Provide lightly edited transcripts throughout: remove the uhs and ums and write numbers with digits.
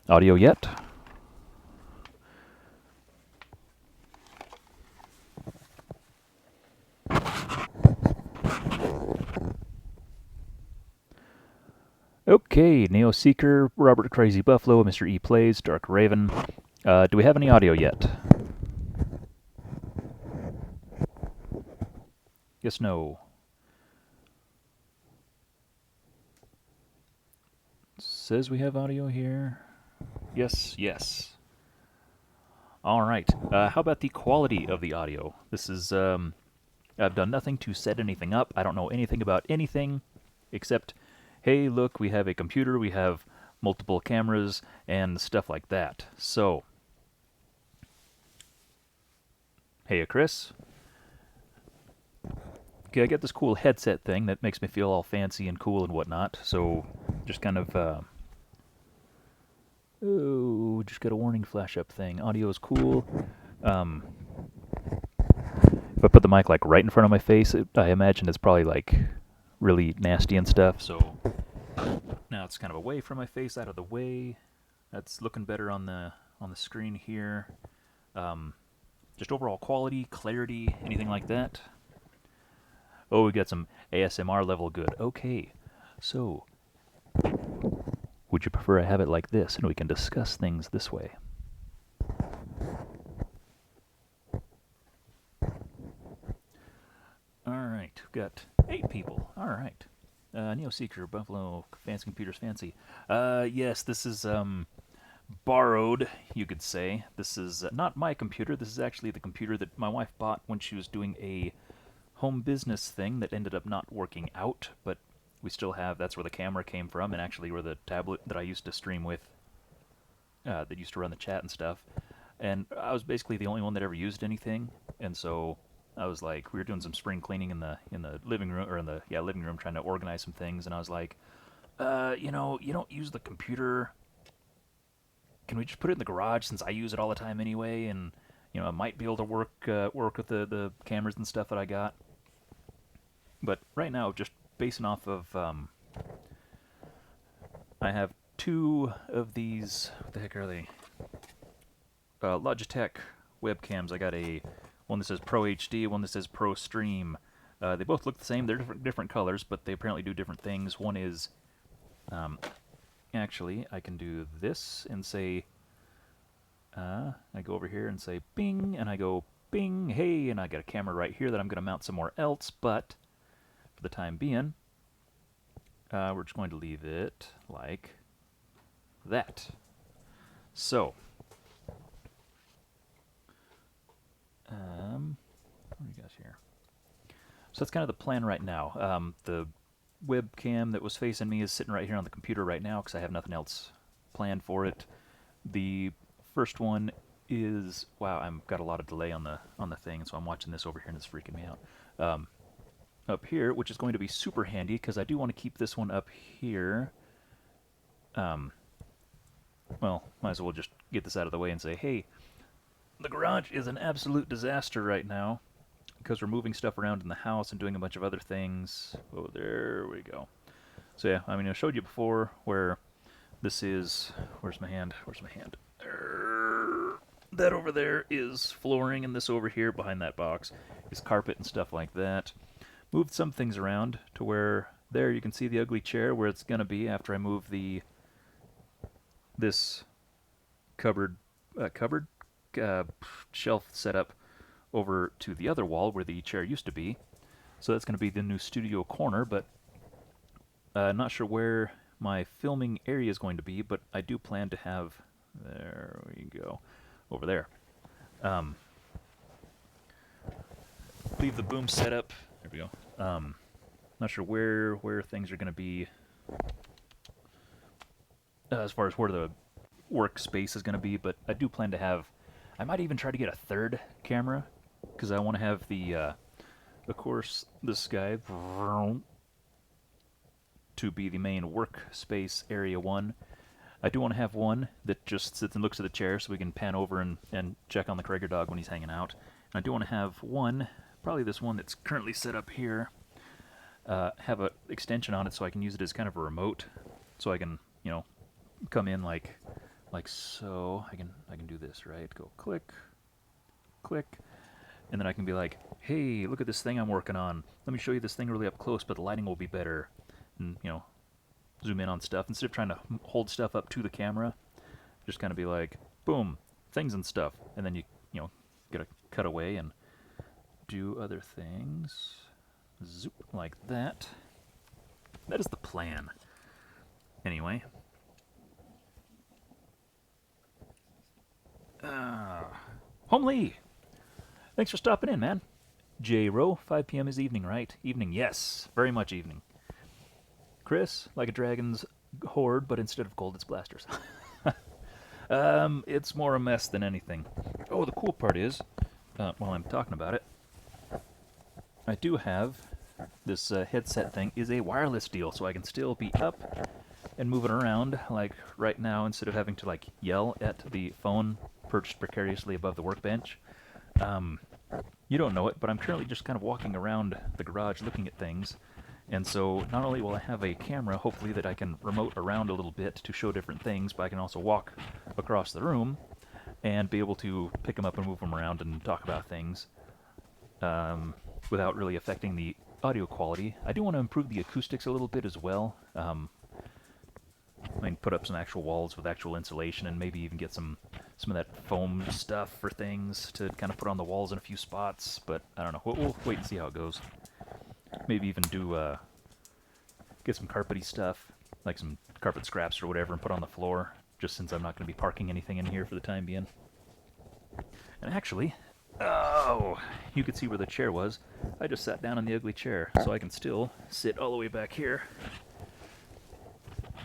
Audio yet? Okay, Neo Seeker, Robert Crazy Buffalo, Mr. E Plays, Dark Raven. Do we have any audio yet? Yes, no. Says we have audio here. Yes, yes. All right. How about the quality of the audio? This is, I've done nothing to set anything up. I don't know anything about anything except, hey, look, we have a computer, we have multiple cameras, and stuff like that. So, hey, Chris. Okay, I got this cool headset thing that makes me feel all fancy and cool and whatnot. So, just kind of, oh, just got a warning flash up thing. Audio is cool. Um, if I put the mic like right in front of my face, I imagine it's probably like really nasty and stuff. So now it's kind of away from my face, out of the way. That's looking better on the screen here. Just overall quality, clarity, anything like that. Oh, we got some ASMR level good. Okay, so would you prefer I have it like this and we can discuss things this way? Alright, we've got 8 people. Alright. Neo Seeker, Buffalo, Fancy Computers Fancy. Yes, this is borrowed, you could say. This is not my computer. This is actually the computer that my wife bought when she was doing a home business thing that ended up not working out, but we still have, that's where the camera came from, and actually where the tablet that I used to stream with, that used to run the chat and stuff. And I was basically the only one that ever used anything, and so I was like, we were doing some spring cleaning in the living room, or in the living room, trying to organize some things, and I was like, you don't use the computer. Can we just put it in the garage since I use it all the time anyway? And I might be able to work with the cameras and stuff that I got. But right now, just basing off of, I have 2 of these. What the heck are they? Logitech webcams. I got a one that says Pro HD, one that says Pro Stream. They both look the same. They're different colors, but they apparently do different things. One is, actually, I can do this and say, I go over here and say bing, and I go bing, hey, and I got a camera right here that I'm going to mount somewhere else, but for the time being, we're just going to leave it like that. So, what do you guys here? So that's kind of the plan right now. The webcam that was facing me is sitting right here on the computer right now because I have nothing else planned for it. The first one is, wow, I've got a lot of delay on the thing, so I'm watching this over here and it's freaking me out. Up here, which is going to be super handy because I do want to keep this one up here. Well, might as well just get this out of the way and say, hey, the garage is an absolute disaster right now because we're moving stuff around in the house and doing a bunch of other things. Oh, there we go. So yeah, I mean, I showed you before where this is. Where's my hand? Where's my hand? That over there is flooring, and this over here behind that box is carpet and stuff like that. Moved some things around to where there you can see the ugly chair where it's gonna be after I move this cupboard shelf setup over to the other wall where the chair used to be. So that's going to be the new studio corner, but not sure where my filming area is going to be, but I do plan to have, there we go, over there. Leave the boom setup, there we go. Not sure where things are going to be as far as where the workspace is going to be, but I do plan to have, I might even try to get a third camera, because I want to have the, of course, this guy to be the main workspace area 1. I do want to have one that just sits and looks at the chair so we can pan over and check on the Krager dog when he's hanging out. And I do want to have one, probably this one that's currently set up here, have an extension on it so I can use it as kind of a remote, so I can, come in like so. I can do this, right? Go click, click, and then I can be like, hey, look at this thing I'm working on. Let me show you this thing really up close, but the lighting will be better. And, zoom in on stuff. Instead of trying to hold stuff up to the camera, just kind of be like, boom, things and stuff. And then you get a cutaway and do other things. Zoop, like that. That is the plan. Anyway. Homely! Thanks for stopping in, man. J-Ro, 5 p.m. is evening, right? Evening, yes. Very much evening. Chris, like a dragon's horde, but instead of gold, it's blasters. It's more a mess than anything. Oh, the cool part is, while I'm talking about it, I do have this headset thing is a wireless deal, so I can still be up and moving around, like right now, instead of having to like yell at the phone perched precariously above the workbench. You don't know it, but I'm currently just kind of walking around the garage looking at things. And so not only will I have a camera, hopefully, that I can remote around a little bit to show different things, but I can also walk across the room and be able to pick them up and move them around and talk about things without really affecting the audio quality. I do want to improve the acoustics a little bit as well. I mean, put up some actual walls with actual insulation and maybe even get some of that foam stuff for things to kind of put on the walls in a few spots, but I don't know. We'll wait and see how it goes. Maybe even do get some carpety stuff, like some carpet scraps or whatever, and put on the floor, just since I'm not going to be parking anything in here for the time being. And actually, oh, you could see where the chair was. I just sat down in the ugly chair, so I can still sit all the way back here.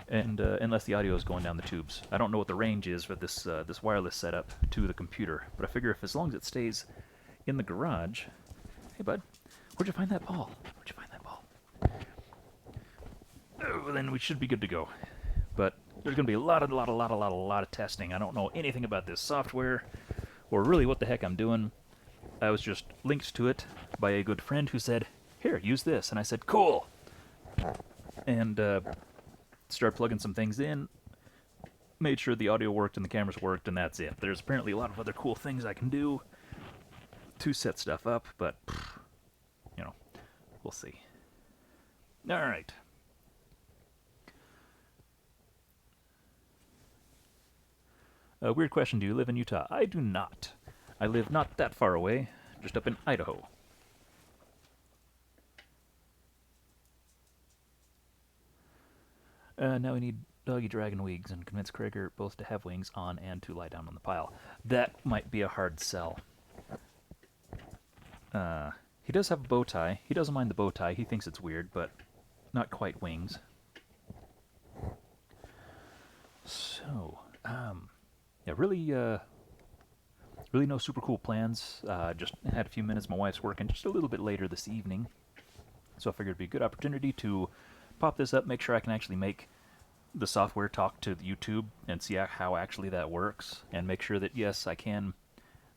And unless the audio is going down the tubes. I don't know what the range is for this this wireless setup to the computer, but I figure if as long as it stays in the garage... Hey, bud, where'd you find that ball? Where'd you find that ball? Oh, then we should be good to go. But there's going to be a lot of testing. I don't know anything about this software, or really what the heck I'm doing. I was just linked to it by a good friend who said, here, use this. And I said, cool. And started plugging some things in, made sure the audio worked and the cameras worked, and that's it. There's apparently a lot of other cool things I can do to set stuff up, but, we'll see. All right. Weird question, do you live in Utah? I do not. I live not that far away, just up in Idaho. Now we need doggy dragon wings and convince Krager both to have wings on and to lie down on the pile. That might be a hard sell. He does have a bow tie. He doesn't mind the bow tie. He thinks it's weird, but not quite wings. So, yeah, really no super cool plans. Just had a few minutes. My wife's working just a little bit later this evening, so I figured it'd be a good opportunity to pop this up, make sure I can actually make the software talk to YouTube and see how actually that works, and make sure that, yes, I can.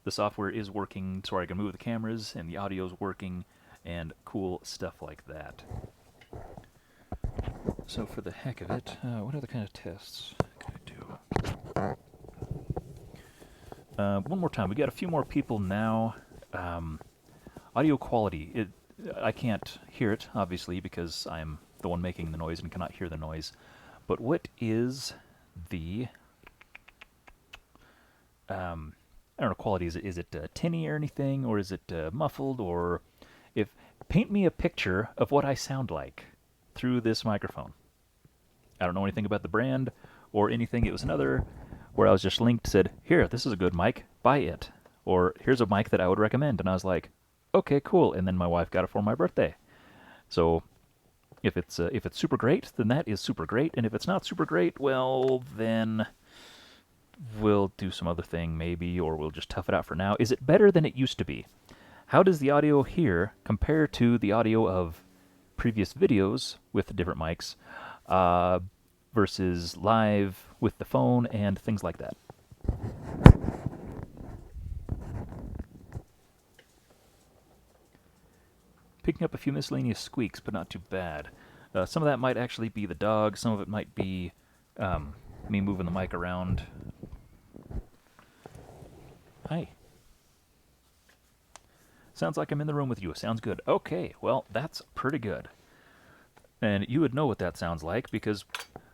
The software is working so I can move the cameras, and the audio is working, and cool stuff like that. So for the heck of it, what other kind of tests can I do? One more time. We got a few more people now. Audio quality. I can't hear it, obviously, because I'm the one making the noise and cannot hear the noise. But what is the... I don't know, quality. Is it tinny or anything, or is it muffled, or paint me a picture of what I sound like through this microphone. I don't know anything about the brand or anything. It was another where I was just linked, said, here, this is a good mic, buy it. Or here's a mic that I would recommend. And I was like, okay, cool. And then my wife got it for my birthday. So if it's super great, then that is super great. And if it's not super great, well, then we'll do some other thing maybe, or we'll just tough it out for now. Is it better than it used to be? How does the audio here compare to the audio of previous videos with different mics versus live with the phone and things like that? picking up a few miscellaneous squeaks, but not too bad. Some of that might actually be the dog. Some of it might be me moving the mic around. Hi. Sounds like I'm in the room with you. Sounds good. Okay, well, that's pretty good. And you would know what that sounds like because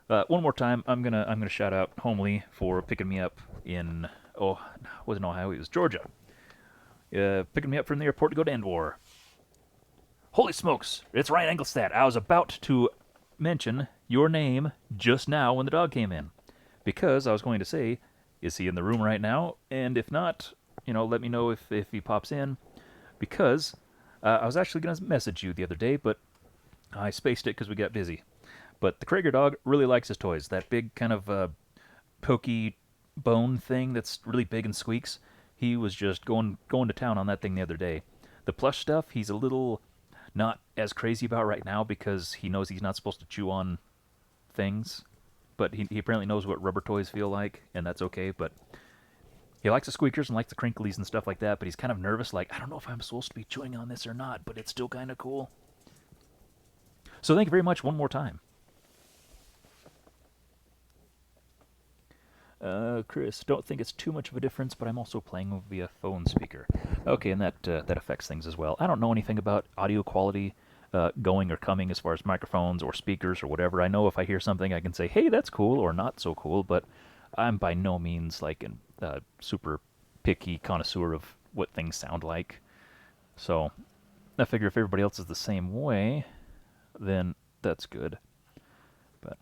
one more time, I'm gonna shout out Homely for picking me up in it wasn't Ohio, it was Georgia. Picking me up from the airport to go to Endwar. Holy smokes! It's Ryan Engelstad. I was about to mention your name just now when the dog came in, because I was going to say, is he in the room right now? And if not, let me know if he pops in, because I was actually going to message you the other day, but I spaced it because we got busy. But the Krager dog really likes his toys. That big kind of pokey bone thing that's really big and squeaks. He was just going to town on that thing the other day. The plush stuff, he's a little not as crazy about right now because he knows he's not supposed to chew on things. But he apparently knows what rubber toys feel like, and that's okay. But he likes the squeakers and likes the crinklies and stuff like that, but he's kind of nervous, like, I don't know if I'm supposed to be chewing on this or not, but it's still kind of cool. So thank you very much one more time. Chris, don't think it's too much of a difference, but I'm also playing via phone speaker. Okay, and that affects things as well. I don't know anything about audio quality going or coming as far as microphones or speakers or whatever. I know if I hear something, I can say, hey, that's cool or not so cool, but I'm by no means like a super picky connoisseur of what things sound like. So I figure if everybody else is the same way, then that's good. But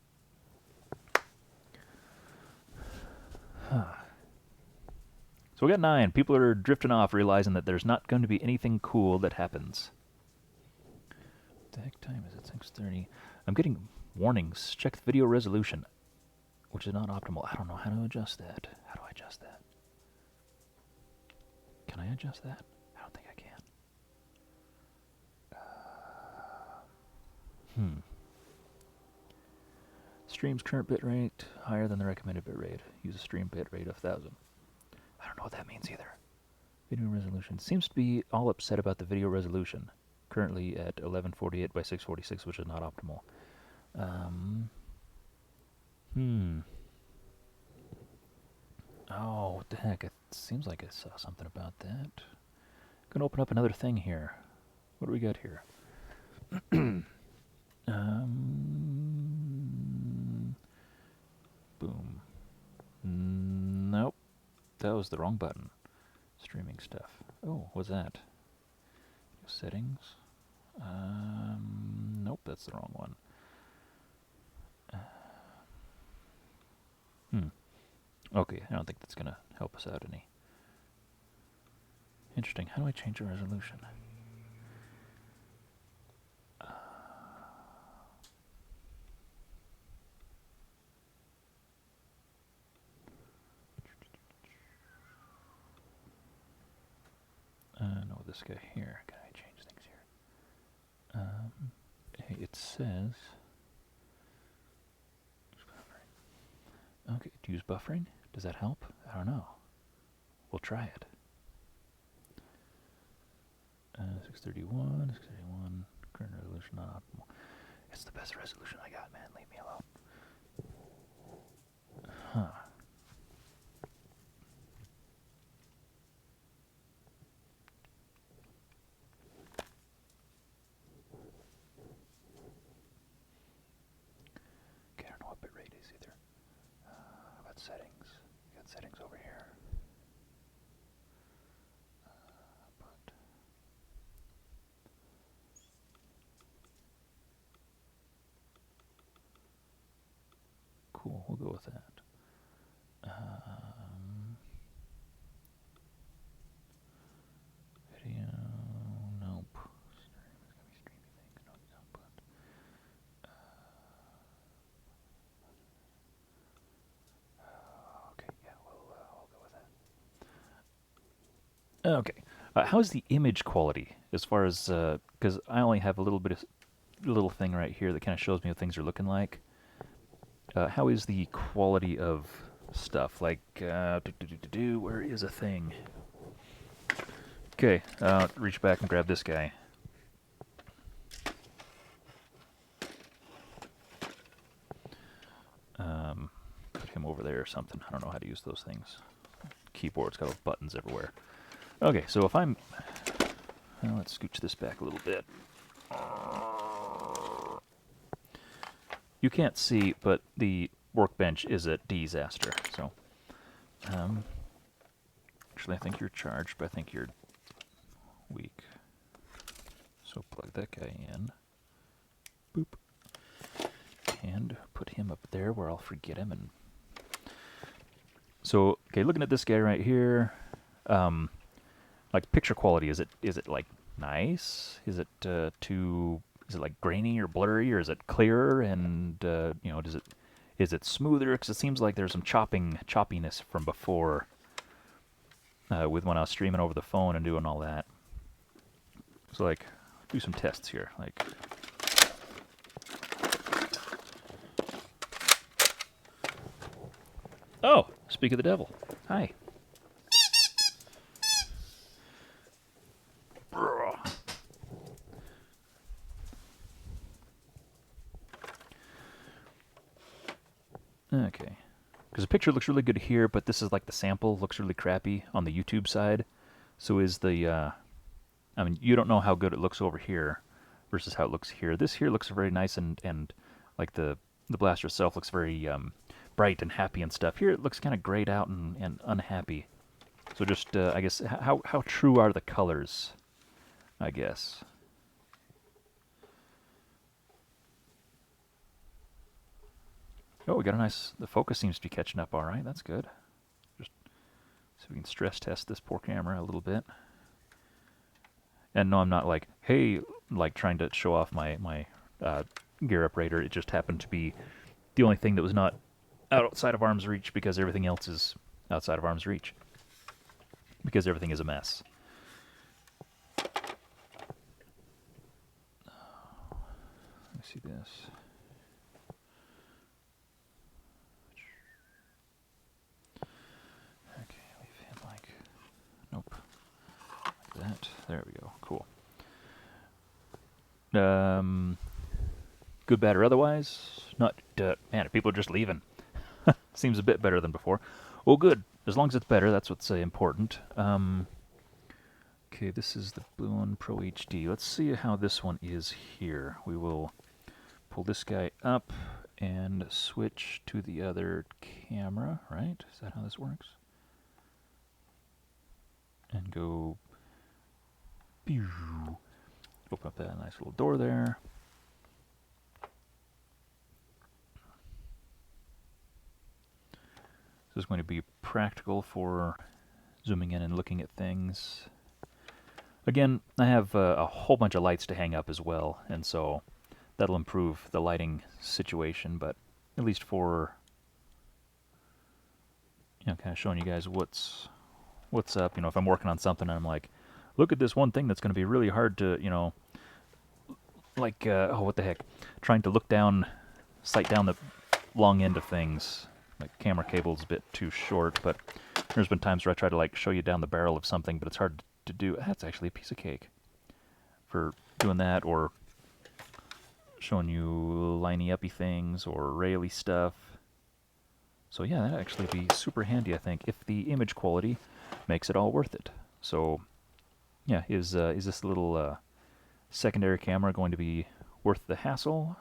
so we got 9. People are drifting off, realizing that there's not going to be anything cool that happens. What the heck time is it? 6:30. I'm getting warnings. Check the video resolution, which is not optimal. I don't know how to adjust that. How do I adjust that? Can I adjust that? I don't think I can. Stream's current bitrate higher than the recommended bitrate. Use a stream bitrate of 1000. I don't know what that means either. Video resolution seems to be all upset about the video resolution. Currently at 1148 by 646, which is not optimal. Oh, what the heck? It seems like I saw something about that. Gonna open up another thing here. What do we got here? Boom. Nope. That was the wrong button. Streaming stuff. Oh, what's that? Settings. Nope, that's the wrong one. Okay, I don't think that's gonna help us out any. Interesting. How do I change the resolution? No, this guy here. Can I change things here? It says. Okay, to use buffering? Does that help? I don't know. We'll try it. 631, 631, current resolution not optimal. It's the best resolution I got, man. Leave me alone. Huh. Okay, I don't know what bitrate is either. How about settings? We got settings over here. Cool, we'll go with that. Video, nope. Okay, yeah, we'll go with that. Okay, how's the image quality as far as because I only have a little thing right here that kind of shows me what things are looking like. How is the quality of stuff? Like, where is a thing? Okay, reach back and grab this guy. them over there or something. I don't know how to use those things. Keyboard's got buttons everywhere. Okay, so if I'm... Well, let's scooch this back a little bit. You can't see, but the workbench is a disaster, so... actually, I think you're charged, but I think you're weak. So plug that guy in. Boop. And put him up there where I'll forget him. And so, okay, looking at this guy right here, like picture quality, is it like nice? Is it is it like grainy or blurry, or is it clearer? And you know, is it smoother? Because it seems like there's some choppiness from before with when I was streaming over the phone and doing all that. So like, do some tests here, like. Oh, speak of the devil. Hi. Okay. Because the picture looks really good here, but this is like the sample looks really crappy on the YouTube side. So is the, I mean, you don't know how good it looks over here versus how it looks here. This here looks very nice and like the blaster itself looks very bright and happy and stuff. Here it looks kind of grayed out and unhappy. So just, I guess, how true are the colors, I guess. Oh, we got a nice, the focus seems to be catching up all right. That's good. Just see if we can stress test this poor camera a little bit. And no, I'm not like, hey, like trying to show off my gear operator. It just happened to be the only thing that was not outside of arm's reach because everything else is outside of arm's reach. Because everything is a mess. Let me see this. Okay, we've hit like, nope, like that. There we go. Cool. Good, bad, or otherwise? Not, man, people are just leaving. Seems a bit better than before. Well, good. As long as it's better, that's what's important. Okay, this is the Blue One Pro HD. Let's see how this one is here. We will pull this guy up and switch to the other camera, right? Is that how this works? And go... Open up that nice little door there. This is going to be practical for zooming in and looking at things. Again, I have a whole bunch of lights to hang up as well, and so that'll improve the lighting situation, but at least for, you know, kind of showing you guys what's up. You know, if I'm working on something and I'm like, look at this one thing that's going to be really hard to, you know, like, oh, what the heck, trying to look down, sight down the long end of things. Like, camera cable's a bit too short, but there's been times where I try to, like, show you down the barrel of something, but it's hard to do. That's actually a piece of cake for doing that, or showing you liney-uppy things, or raily stuff. So yeah, that'd actually be super handy, I think, if the image quality makes it all worth it. So, yeah, is this little secondary camera going to be worth the hassle?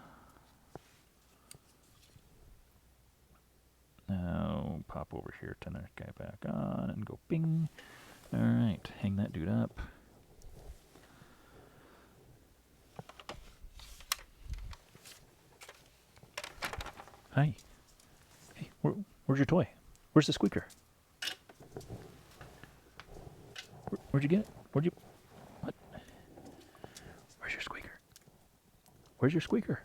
Now, pop over here, turn that guy back on, and go bing. Alright, hang that dude up. Hi. Hey, where's your toy? Where's the squeaker? Where'd you get it? Where'd you... What? Where's your squeaker? Where's your squeaker?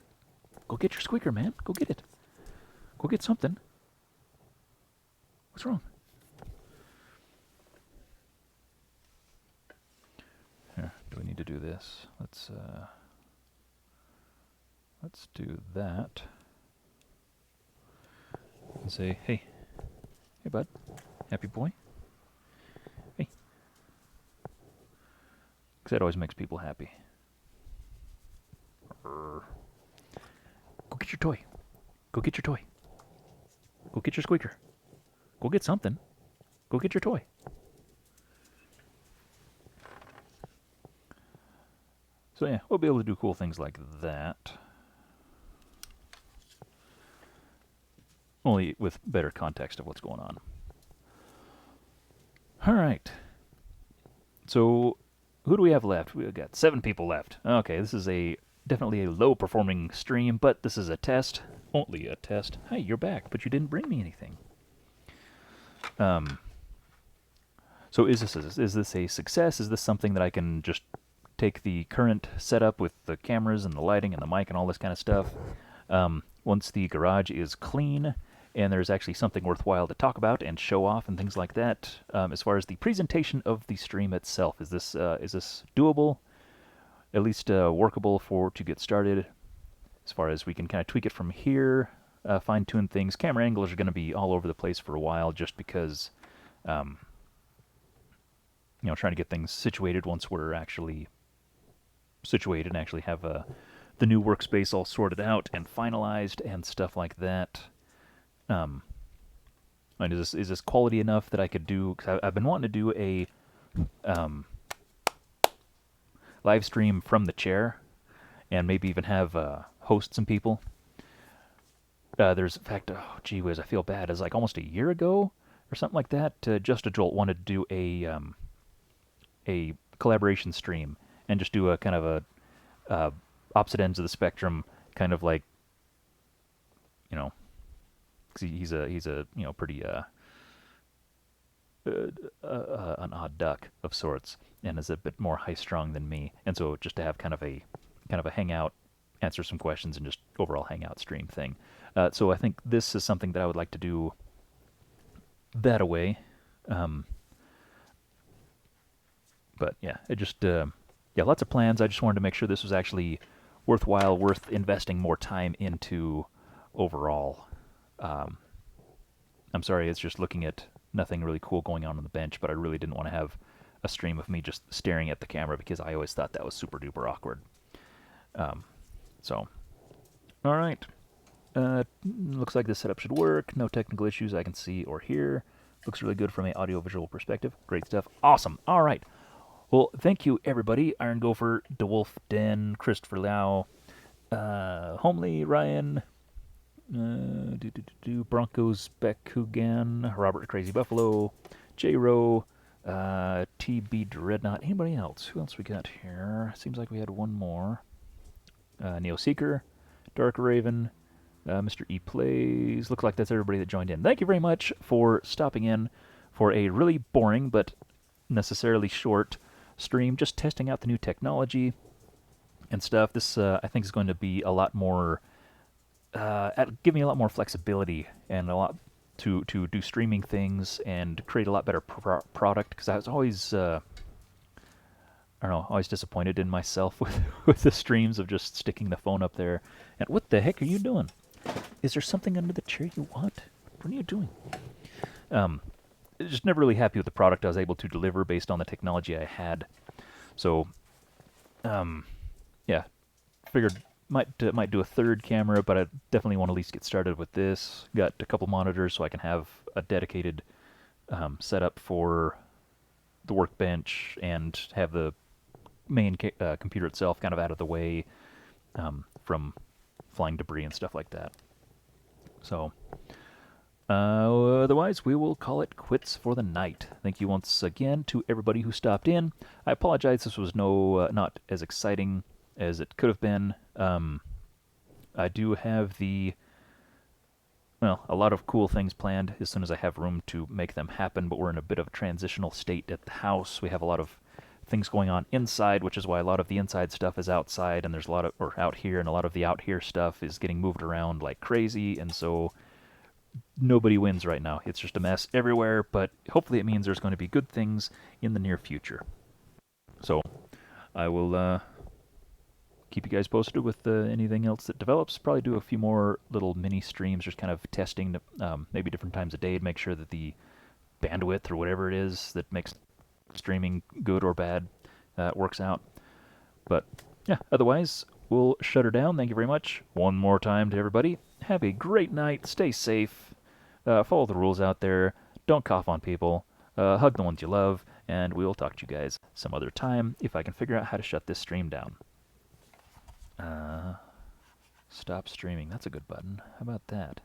Go get your squeaker, man. Go get it. Go get something. What's wrong? Here, do we need to do this? Let's do that. And say, hey, bud, happy boy. Hey, because that always makes people happy. Go get your toy. Go get your toy. Go get your squeaker. Go get something. Go get your toy. So yeah, we'll be able to do cool things like that. Only with better context of what's going on. Alright. So, who do we have left? We've got 7 people left. Okay, this is definitely a low-performing stream, but this is a test. Only a test. Hey, you're back, but you didn't bring me anything. So is this a success? Is this something that I can just take the current setup with the cameras and the lighting and the mic and all this kind of stuff? Once the garage is clean and there's actually something worthwhile to talk about and show off and things like that, as far as the presentation of the stream itself, is this doable? At least workable to get started? As far as we can kind of tweak it from here, fine-tune things. Camera angles are going to be all over the place for a while, just because, trying to get things situated once we're actually situated and actually have the new workspace all sorted out and finalized and stuff like that. And is this quality enough that I could do? Because I've been wanting to do a live stream from the chair, and maybe even have host some people. There's, in fact, oh gee whiz, I feel bad. It's like almost a year ago or something like that. Just a Jolt wanted to do a collaboration stream and just do a kind of a opposite ends of the spectrum, kind of like, cause he's a pretty an odd duck of sorts, and is a bit more high-strung than me. And so just to have kind of a hangout, answer some questions, and just overall hangout stream thing. So I think this is something that I would like to do that away. But yeah, lots of plans. I just wanted to make sure this was actually worthwhile, worth investing more time into overall. I'm sorry, it's just looking at nothing really cool going on the bench, but I really didn't want to have a stream of me just staring at the camera, because I always thought that was super duper awkward. So, all right. Looks like this setup should work. No technical issues I can see or hear. Looks really good from an audio-visual perspective. Great stuff. Awesome. All right. Well, thank you, everybody. Iron Gopher, DeWolf Den, Christopher Lau, Homely, Ryan, Broncos, Bekugan, Robert Crazy Buffalo, J Rowe, TB Dreadnought. Anybody else? Who else we got here? Seems like we had one more. Neo Seeker, Dark Raven, Mr. E Plays. Looks like that's everybody that joined in. Thank you very much for stopping in for a really boring but necessarily short stream, just testing out the new technology and stuff. This, I think, is going to be a lot more, give me a lot more flexibility and a lot to do streaming things and create a lot better product, because I was always, I don't know, always disappointed in myself with the streams of just sticking the phone up there. And what the heck are you doing? Is there something under the chair you want? What are you doing? Just never really happy with the product I was able to deliver based on the technology I had. So, yeah, figured might do a third camera, but I definitely want to at least get started with this. Got a couple monitors so I can have a dedicated setup for the workbench and have the main computer itself kind of out of the way from flying debris and stuff like that. So, otherwise, we will call it quits for the night. Thank you once again to everybody who stopped in. I apologize, this was not as exciting as it could have been. I do have a lot of cool things planned as soon as I have room to make them happen, but we're in a bit of a transitional state at the house. We have a lot of things going on inside, which is why a lot of the inside stuff is outside, and there's a lot of, or out here, and a lot of the out here stuff is getting moved around like crazy, and so nobody wins right now. It's just a mess everywhere, but hopefully it means there's going to be good things in the near future. So I will keep you guys posted with anything else that develops. Probably do a few more little mini streams, just kind of testing maybe different times a day to make sure that the bandwidth or whatever it is that makes streaming good or bad works out. But yeah, otherwise, we'll shut her down. Thank you very much one more time to everybody. Have a great night. Stay safe. follow the rules out there. Don't cough on people. Hug the ones you love. And we will talk to you guys some other time if I can figure out how to shut this stream down. Stop streaming. That's a good button. How about that?